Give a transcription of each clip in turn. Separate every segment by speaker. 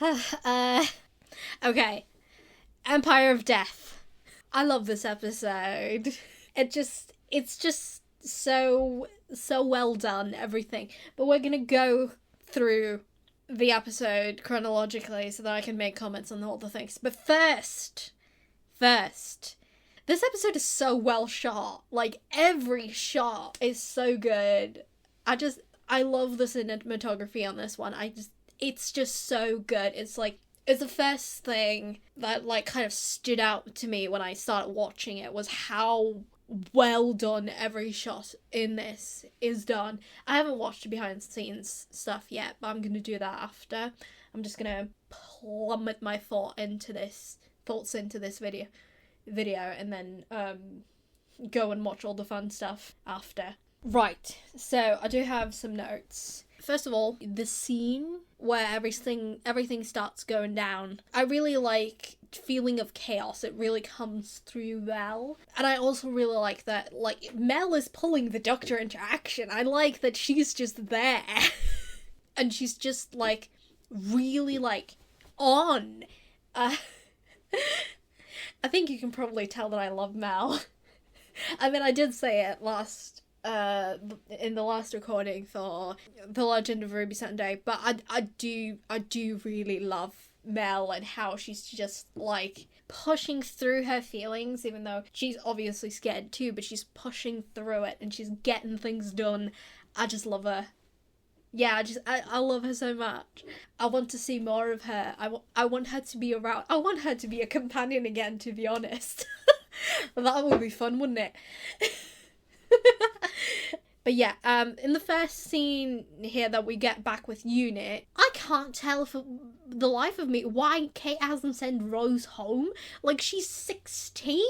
Speaker 1: uh, okay. Empire of Death. I love this episode. It's just so well done, everything. But we're gonna go through the episode chronologically so that I can make comments on all the things. But first, this episode is so well shot. Like, every shot is so good. I love the cinematography on this one. It's just so good. It's the first thing that, like, kind of stood out to me when I started watching it was how well done every shot in this is done. I haven't watched the behind the scenes stuff yet, but I'm gonna do that after. I'm just gonna plummet my thoughts into this video and then go and watch all the fun stuff after. Right, so I do have some notes. First of all, the scene where everything starts going down. I really like feeling of chaos. It really comes through well. And I also really like that, like, Mel is pulling the Doctor into action. I like that she's just there. And she's just, like, really, like, on. I think you can probably tell that I love Mel. I mean, I did say it in the last recording for The Legend of Ruby Sunday, but I do really love Mel and how she's just, like, pushing through her feelings, even though she's obviously scared too, but she's pushing through it and she's getting things done. I just love her. Yeah, I love her so much. I want to see more of her. I want her to be around. I want her to be a companion again, to be honest. That would be fun, wouldn't it? But yeah, in the first scene here that we get back with Unit, I can't tell for the life of me why Kate hasn't sent Rose home. Like, she's 16?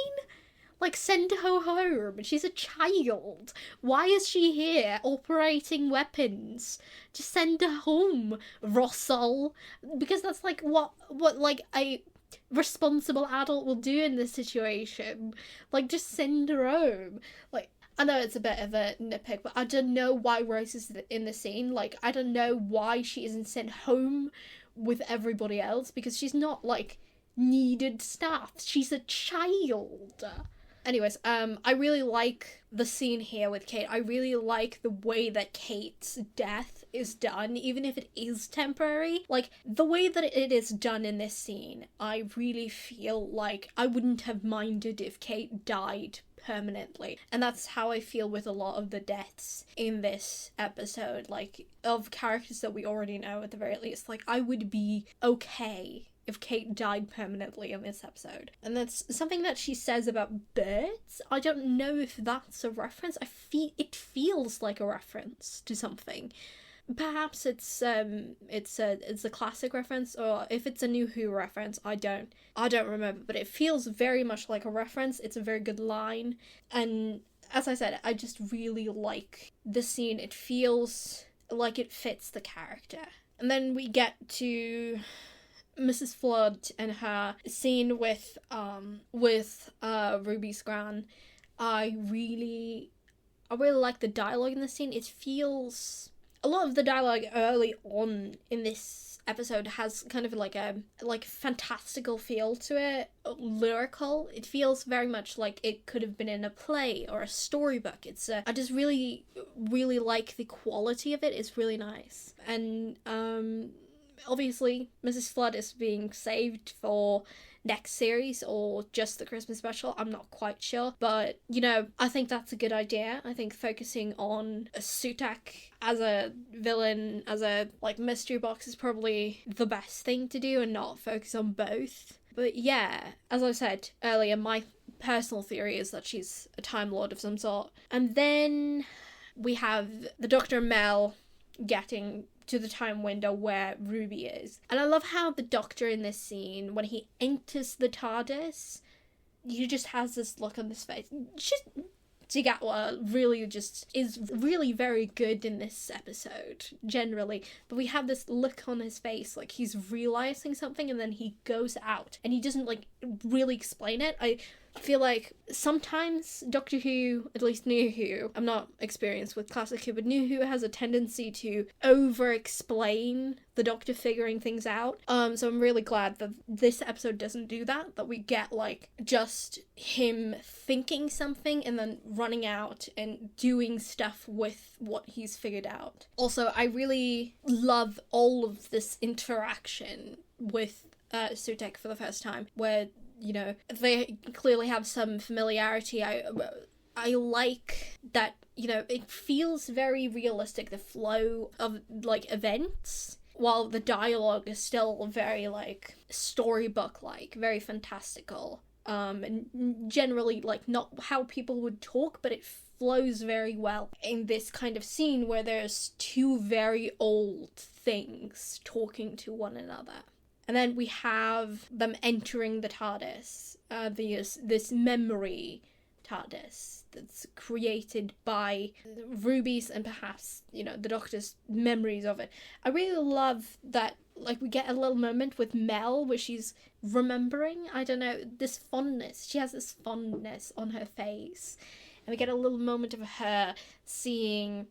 Speaker 1: Like, send her home. She's a child. Why is she here operating weapons? Just send her home, Russell. Because that's like what like a responsible adult will do in this situation. Like, just send her home. Like, I know it's a bit of a nitpick, but I don't know why Rose is in the scene. Like, I don't know why she isn't sent home with everybody else, because she's not, like, needed staff. She's a child. Anyways, I really like the scene here with Kate. I really like the way that Kate's death is done, even if it is temporary. Like, the way that it is done in this scene, I really feel like I wouldn't have minded if Kate died permanently. And that's how I feel with a lot of the deaths in this episode, like, of characters that we already know at the very least. Like, I would be okay if Kate died permanently in this episode. And that's something that she says about birds. I don't know if that's a reference. It feels like a reference to something. Perhaps it's a classic reference, or if it's a New Who reference, I don't remember, but it feels very much like a reference. It's a very good line, and as I said, I just really like the scene. It feels like it fits the character. And then we get to Mrs. Flood and her scene with Ruby Scran. I really like the dialogue in the scene. It feels, a lot of the dialogue early on in this episode has kind of like a fantastical feel to it, lyrical. It feels very much like it could have been in a play or a storybook. I just really like the quality of it. It's really nice. And obviously, Mrs. Flood is being saved for next series or just the Christmas special. I'm not quite sure. But, you know, I think that's a good idea. I think focusing on Sutak as a villain, as a, like, mystery box is probably the best thing to do, and not focus on both. But yeah, as I said earlier, my personal theory is that she's a Time Lord of some sort. And then we have the Doctor and Mel getting to the time window where Ruby is. And I love how the Doctor in this scene, when he enters the TARDIS, he just has this look on his face. Just Jigatwa really just is really very good in this episode, generally. But we have this look on his face, like he's realizing something, and then he goes out, and he doesn't, like, really explain it. I feel like sometimes Doctor Who, at least New Who, I'm not experienced with classic Who, but New Who has a tendency to over-explain the Doctor figuring things out. So I'm really glad that this episode doesn't do that, that we get, like, just him thinking something and then running out and doing stuff with what he's figured out. Also, I really love all of this interaction with Sutekh for the first time, where, you know, they clearly have some familiarity. I like that, you know, it feels very realistic, the flow of, like, events, while the dialogue is still very, like, storybook-like, very fantastical, and generally, like, not how people would talk, but it flows very well in this kind of scene where there's two very old things talking to one another. And then we have them entering the TARDIS, this memory TARDIS that's created by Ruby's and perhaps, you know, the Doctor's memories of it. I really love that, like, we get a little moment with Mel where she's remembering, I don't know, this fondness. She has this fondness on her face. And we get a little moment of her seeing,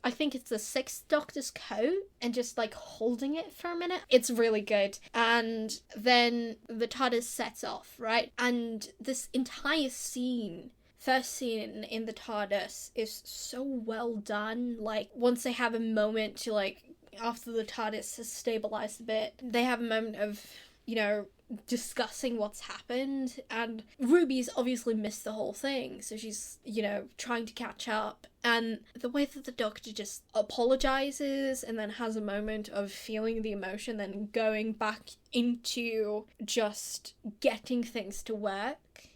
Speaker 1: I think it's the Sixth Doctor's coat, and just, like, holding it for a minute. It's really good. And then the TARDIS sets off, right? And this entire scene, first scene in the TARDIS, is so well done. Like, once they have a moment to, like, after the TARDIS has stabilized a bit, they have a moment of, you know, discussing what's happened, and Ruby's obviously missed the whole thing, so she's, you know, trying to catch up, and the way that the Doctor just apologizes and then has a moment of feeling the emotion, then going back into just getting things to work.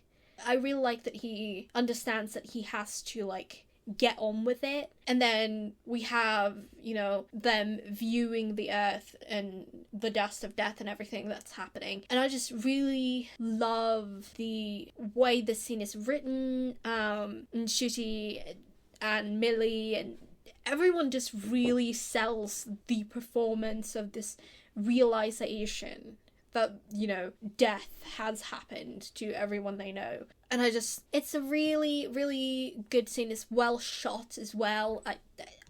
Speaker 1: I really like that he understands that he has to, like, get on with it. And then we have, you know, them viewing the Earth and the dust of death and everything that's happening. And I just really love the way the scene is written. And Ncuti and Millie and everyone just really sells the performance of this realization that, you know, death has happened to everyone they know. And it's a really, really good scene. It's well shot as well.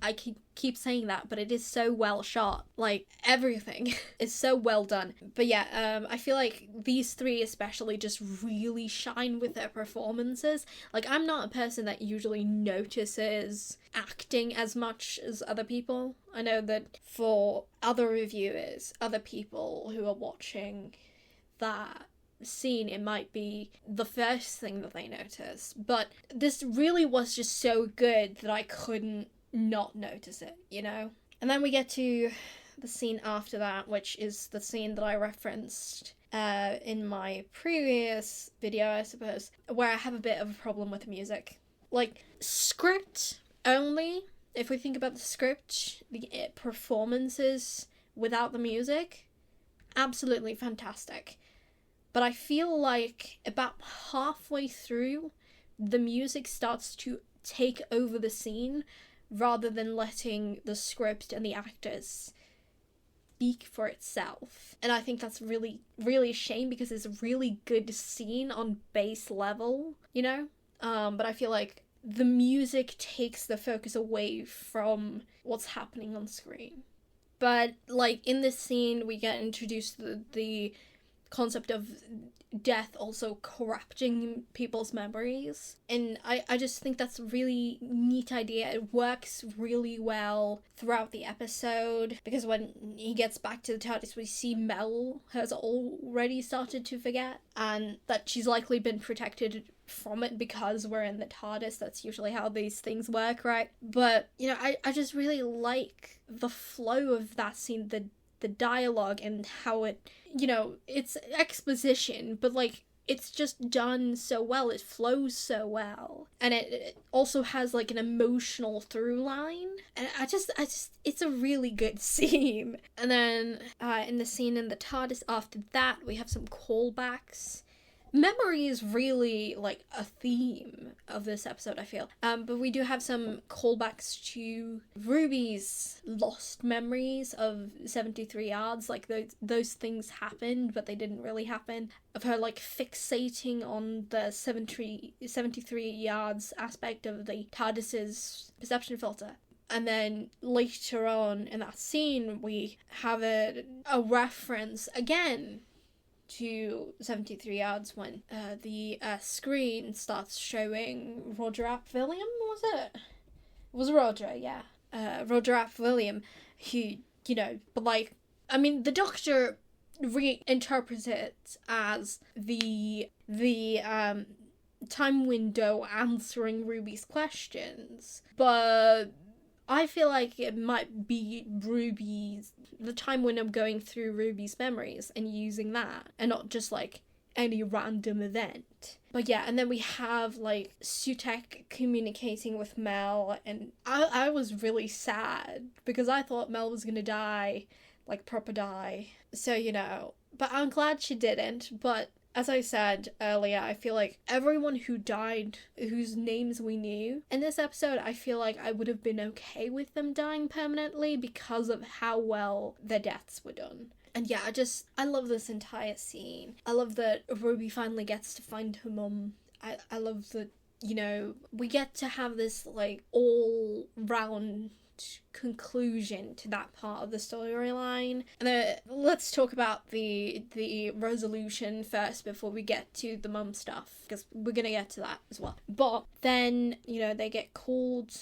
Speaker 1: I keep saying that, but it is so well shot. Like, everything is so well done. But yeah, I feel like these three especially just really shine with their performances. Like, I'm not a person that usually notices acting as much as other people. I know that for other reviewers, other people who are watching that scene, it might be the first thing that they notice. But this really was just so good that I couldn't not notice it, you know? And then we get to the scene after that, which is the scene that I referenced in my previous video, I suppose, where I have a bit of a problem with the music. Like, script only, if we think about the script, the performances without the music, absolutely fantastic. But I feel like about halfway through, the music starts to take over the scene rather than letting the script and the actors speak for itself. And I think that's really, really a shame, because it's a really good scene on base level, you know? But I feel like the music takes the focus away from what's happening on screen. But, like, in this scene, we get introduced to the concept of death also corrupting people's memories, and I just think that's a really neat idea. It works really well throughout the episode, because when he gets back to the TARDIS, we see Mel has already started to forget, and that she's likely been protected from it because we're in the TARDIS. That's usually how these things work, right? But, you know, I just really like the flow of that scene, the dialogue, and how it, you know, it's exposition, but, like, it's just done so well. It flows so well, and it also has, like, an emotional through line, and I just it's a really good scene. And then in the scene in the TARDIS after that, we have some callbacks memory is really like a theme of this episode, I feel. But we do have some callbacks to Ruby's lost memories of 73 yards. Like those things happened, but they didn't really happen. Of her like fixating on the 73 yards aspect of the TARDIS's perception filter. And then later on in that scene, we have a reference again to 73 yards when the screen starts showing Roger Ap William, was it? It was Roger, yeah. Roger Ap William, who, you know, but like, I mean, the Doctor reinterprets it as the time window answering Ruby's questions, but I feel like it might be the time when I'm going through Ruby's memories and using that, and not just like any random event. But yeah, and then we have like Sutekh communicating with Mel, and I was really sad because I thought Mel was gonna die, like proper die. So, you know, but I'm glad she didn't. But as I said earlier, I feel like everyone who died, whose names we knew in this episode, I feel like I would have been okay with them dying permanently because of how well their deaths were done. And yeah, I love this entire scene. I love that Ruby finally gets to find her mum. I love that, you know, we get to have this like all-round conclusion to that part of the storyline. And let's talk about the resolution first before we get to the mum stuff, because we're gonna get to that as well. But then, you know, they get called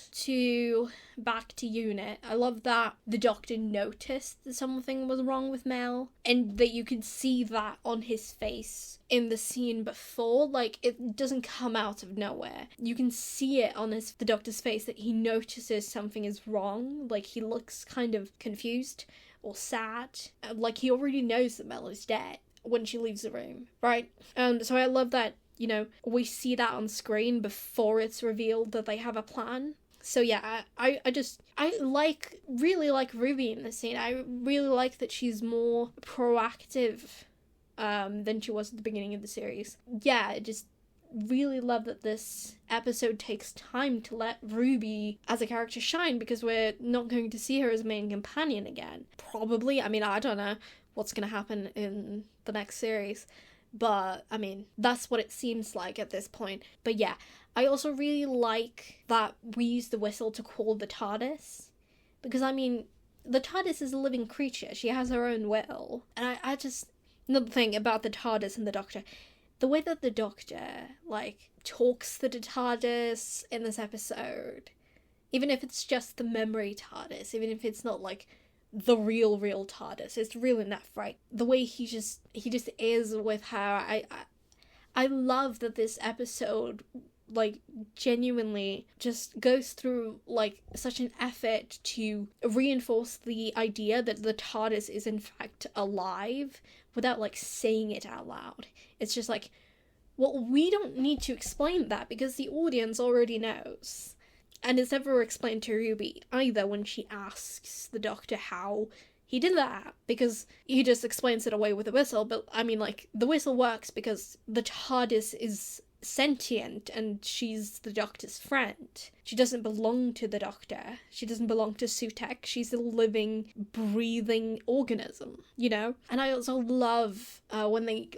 Speaker 1: back to unit. I love that the Doctor noticed that something was wrong with Mel, and that you can see that on his face in the scene before. Like, it doesn't come out of nowhere. You can see it on the Doctor's face that he notices something is wrong. Like, he looks kind of confused or sad. Like, he already knows that Mel is dead when she leaves the room, right? So I love that, you know, we see that on screen before it's revealed that they have a plan. So yeah, I really like Ruby in this scene. I really like that she's more proactive than she was at the beginning of the series. Yeah, I just really love that this episode takes time to let Ruby as a character shine, because we're not going to see her as main companion again. Probably. I mean, I don't know what's going to happen in the next series, but I mean, that's what it seems like at this point. But yeah, I also really like that we use the whistle to call the TARDIS, because I mean, the TARDIS is a living creature. She has her own will. And I just, another thing about the TARDIS and the Doctor, the way that the Doctor, like, talks to the TARDIS in this episode, even if it's just the memory TARDIS, even if it's not, like, the real TARDIS, it's real enough, right? The way he just is with her, I love that this episode, like, genuinely just goes through, like, such an effort to reinforce the idea that the TARDIS is in fact alive without, like, saying it out loud. It's just like, well, we don't need to explain that because the audience already knows. And it's never explained to Ruby either when she asks the Doctor how he did that, because he just explains it away with a whistle. But I mean, like, the whistle works because the TARDIS is sentient and she's the Doctor's friend. She doesn't belong to the Doctor. She doesn't belong to Sutekh. She's a living, breathing organism, you know? And I also love when they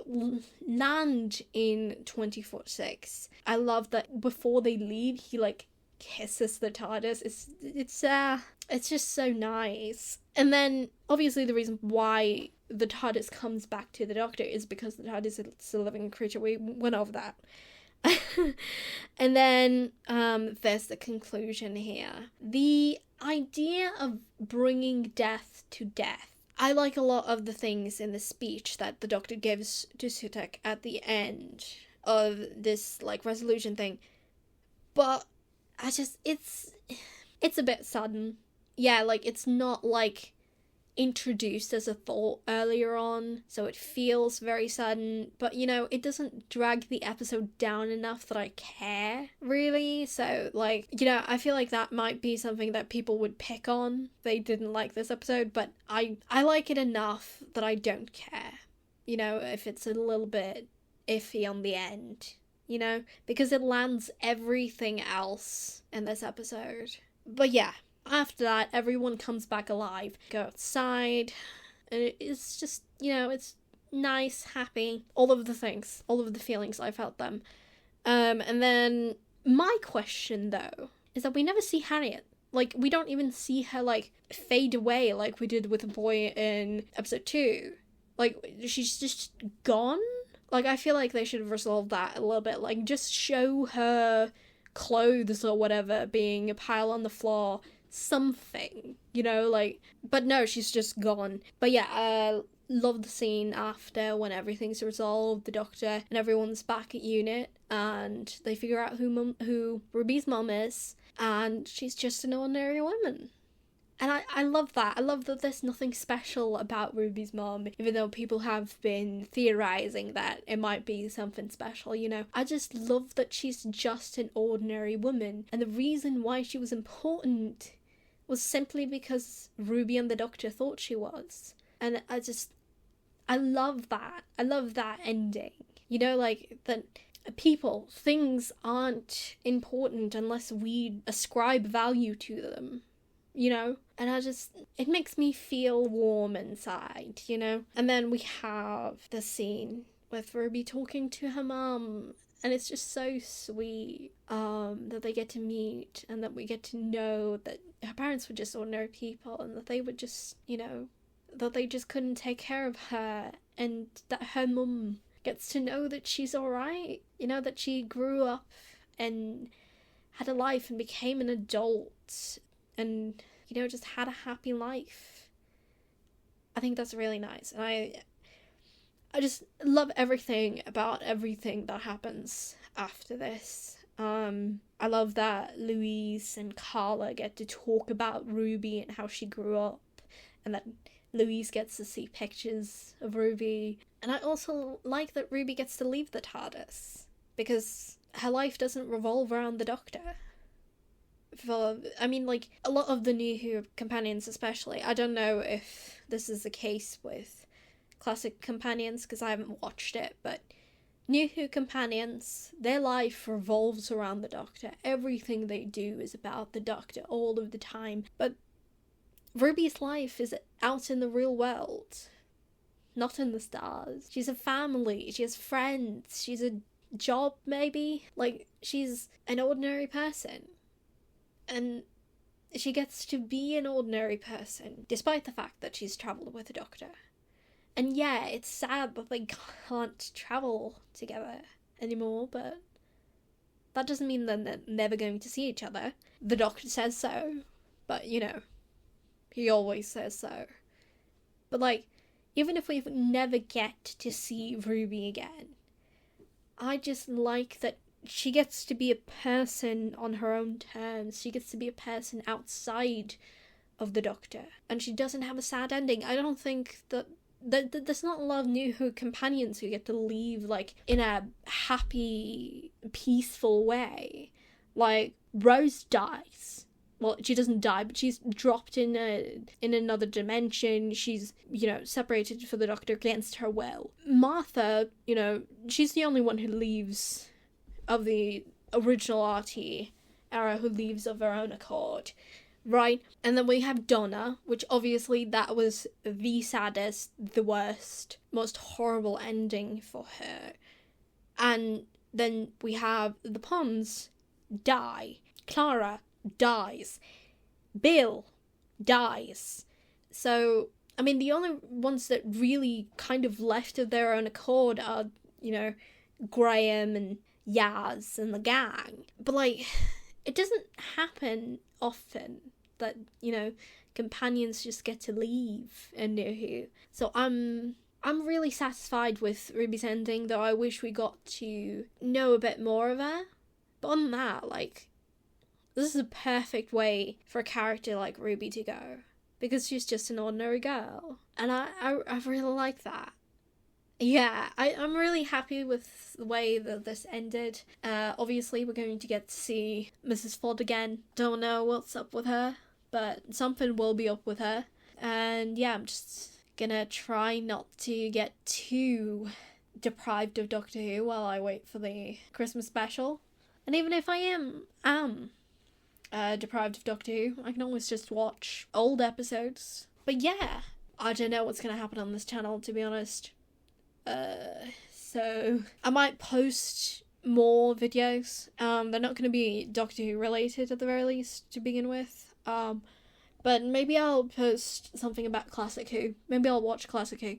Speaker 1: land in 24/6. I love that before they leave, he, like, kisses the TARDIS. It's just so nice. And then, obviously, the reason why the TARDIS comes back to the Doctor is because the TARDIS is a living creature. We went over that. And then there's the conclusion here. The idea of bringing death to death. I like a lot of the things in the speech that the Doctor gives to Sutekh at the end of this, like, resolution thing. But it's a bit sudden. Yeah, like, it's not, like, introduced as a thought earlier on, so it feels very sudden, but, you know, it doesn't drag the episode down enough that I care, really. So, like, you know, I feel like that might be something that people would pick on. They didn't like this episode, but I like it enough that I don't care. You know, if it's a little bit iffy on the end, you know, because it lands everything else in this episode. But yeah, after that, everyone comes back alive, go outside, and it's just, you know, it's nice, happy, all of the things, all of the feelings, I felt them. And then my question, though, is that we never see Harriet. Like, we don't even see her, like, fade away like we did with the boy in episode 2. Like, she's just gone? Like, I feel like they should have resolved that a little bit. Like, just show her clothes or whatever being a pile on the floor. Something, you know, like... But no, she's just gone. But yeah, love the scene after when everything's resolved, the doctor and everyone's back at unit, and they figure out who Ruby's mum is, and she's just an ordinary woman. And I love that. I love that there's nothing special about Ruby's mom, even though people have been theorizing that it might be something special, you know. I just love that she's just an ordinary woman, and the reason why she was important was simply because Ruby and the doctor thought she was. And I love that. I love that ending. You know, like, that people, things aren't important unless we ascribe value to them, you know? And it makes me feel warm inside, you know? And then we have the scene with Ruby talking to her mum, and it's just so sweet that they get to meet, and that we get to know that her parents were just ordinary people, and that they would just, you know, that they just couldn't take care of her, and that her mum gets to know that she's alright, you know, that she grew up and had a life and became an adult and, you know, just had a happy life. I think that's really nice, and I just love everything about everything that happens after this. I love that Louise and Carla get to talk about Ruby and how she grew up, and that Louise gets to see pictures of Ruby. And I also like that Ruby gets to leave the TARDIS, because her life doesn't revolve around the Doctor. Like, a lot of the New Who companions especially, I don't know if this is the case with classic companions, because I haven't watched it, but New Who companions, their life revolves around the Doctor. Everything they do is about the Doctor all of the time. But Ruby's life is out in the real world, not in the stars. She's a family, she has friends, she's a job, maybe? Like, she's an ordinary person. And she gets to be an ordinary person, despite the fact that she's travelled with a Doctor. And yeah, it's sad that they can't travel together anymore, but that doesn't mean that they're never going to see each other. The Doctor says so, but, you know, he always says so. But, like, even if we never get to see Ruby again, I just like that she gets to be a person on her own terms. She gets to be a person outside of the Doctor. And she doesn't have a sad ending. I don't think that there's not a lot of New Who companions who get to leave, like, in a happy, peaceful way. Like, Rose dies. Well, she doesn't die, but she's dropped in another dimension. She's, you know, separated from the Doctor against her will. Martha, you know, she's the only one who leaves of the original RT era, who leaves of her own accord. Right? And then we have Donna, which obviously that was the saddest, the worst, most horrible ending for her. And then we have the Ponds die. Clara dies. Bill dies. So, I mean, the only ones that really kind of left of their own accord are, you know, Graham and Yaz and the gang. But, like, it doesn't happen often that, you know, companions just get to leave a New Who. So I'm really satisfied with Ruby's ending, though I wish we got to know a bit more of her. But on that, like, this is a perfect way for a character like Ruby to go, because she's just an ordinary girl. And I really like that. Yeah, I'm really happy with the way that this ended. Obviously, we're going to get to see Mrs. Ford again. Don't know what's up with her, but something will be up with her. And yeah, I'm just gonna try not to get too deprived of Doctor Who while I wait for the Christmas special. And even if I am deprived of Doctor Who, I can always just watch old episodes. But yeah, I don't know what's going to happen on this channel, to be honest. So I might post more videos. They're not going to be Doctor Who related at the very least to begin with. But maybe I'll post something about Classic Who. Maybe I'll watch Classic Who.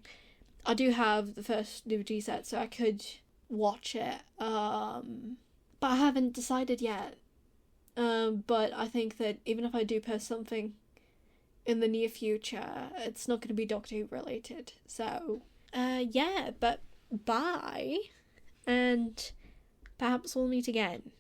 Speaker 1: I do have the first DVD set, so I could watch it. But I haven't decided yet. But I think that even if I do post something in the near future, it's not going to be Doctor Who related. So, yeah, but bye. And perhaps we'll meet again.